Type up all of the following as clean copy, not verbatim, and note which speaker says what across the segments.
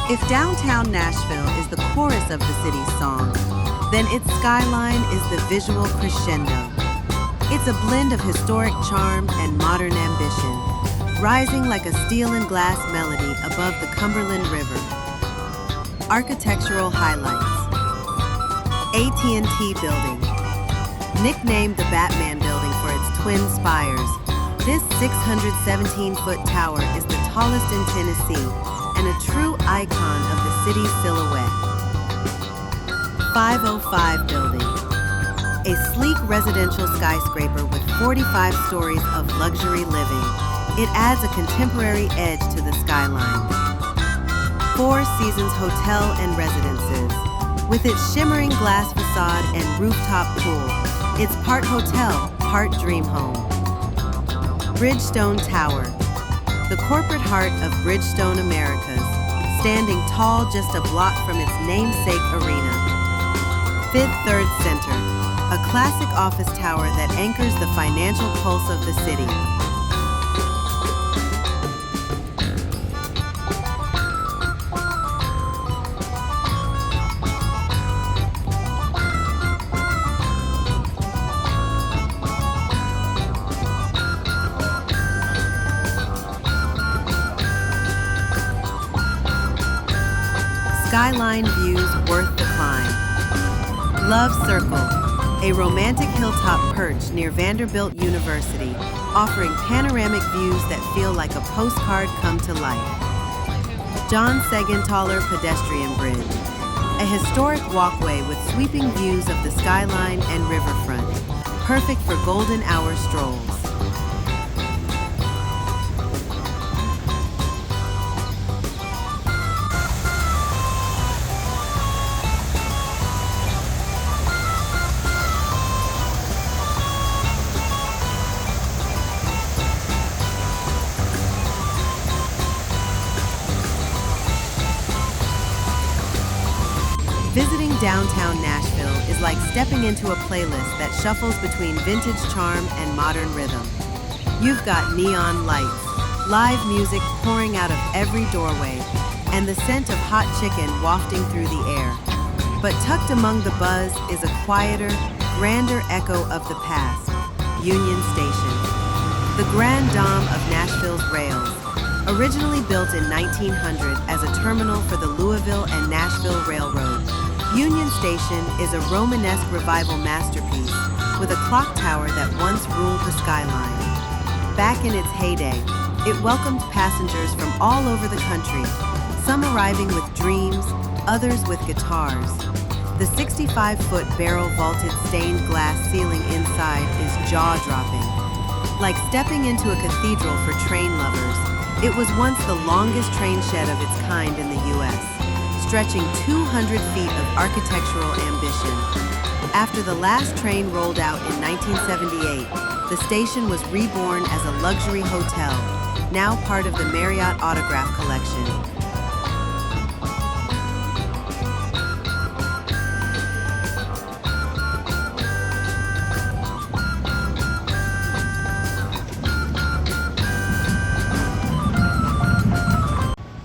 Speaker 1: If downtown Nashville is the chorus of the city's song, then its skyline is the visual crescendo. It's a blend of historic charm and modern ambition, rising like a steel and glass melody above the Cumberland River. Architectural highlights. AT&T Building. Nicknamed the Batman Building for its twin spires, this 617-foot tower is the tallest in Tennessee and a true icon of the city's silhouette. 505 Building. A sleek residential skyscraper with 45 stories of luxury living. It adds a contemporary edge to the skyline. Four Seasons Hotel and Residences. With its shimmering glass facade and rooftop pool, it's part hotel, part dream home. Bridgestone Tower. The corporate heart of Bridgestone Americas, standing tall just a block from its namesake arena. Fifth Third Center, a classic office tower that anchors the financial pulse of the city. Skyline views worth the climb. Love Circle, a romantic hilltop perch near Vanderbilt University, offering panoramic views that feel like a postcard come to life. John Segenthaler Pedestrian Bridge, a historic walkway with sweeping views of the skyline and riverfront, perfect for golden hour strolls. Visiting downtown Nashville is like stepping into a playlist that shuffles between vintage charm and modern rhythm. You've got neon lights, live music pouring out of every doorway, and the scent of hot chicken wafting through the air. But tucked among the buzz is a quieter, grander echo of the past, Union Station. The grand dome of Nashville's rails, originally built in 1900 as a terminal for the Louisville and Nashville Railroad. Union Station is a Romanesque revival masterpiece with a clock tower that once ruled the skyline. Back in its heyday, it welcomed passengers from all over the country, some arriving with dreams, others with guitars. The 65-foot barrel-vaulted stained glass ceiling inside is jaw-dropping. Like stepping into a cathedral for train lovers, it was once the longest train shed of its kind in the U.S., stretching 200 feet of architectural ambition. After the last train rolled out in 1978, the station was reborn as a luxury hotel, now part of the Marriott Autograph Collection.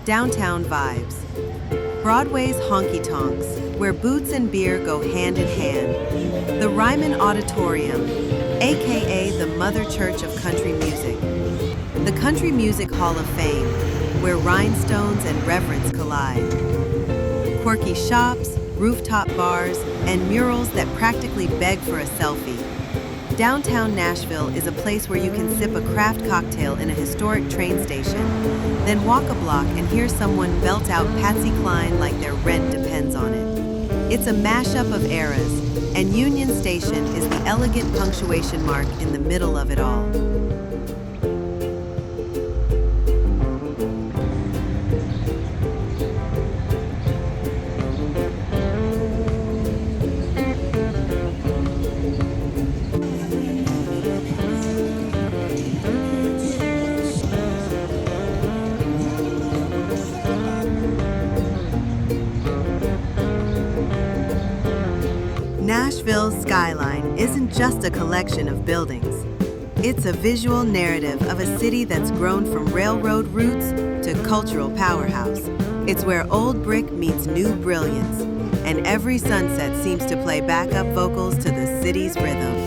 Speaker 1: Downtown vibes. Broadway's honky-tonks, where boots and beer go hand in hand. The Ryman Auditorium, aka the Mother Church of Country Music. The Country Music Hall of Fame, where rhinestones and reverence collide. Quirky shops, rooftop bars, and murals that practically beg for a selfie. Downtown Nashville is a place where you can sip a craft cocktail in a historic train station, then walk a block and hear someone belt out Patsy Cline like their rent depends on it. It's a mashup of eras, and Union Station is the elegant punctuation mark in the middle of it all. Nashville's skyline isn't just a collection of buildings. It's a visual narrative of a city that's grown from railroad roots to cultural powerhouse. It's where old brick meets new brilliance, and every sunset seems to play backup vocals to the city's rhythm.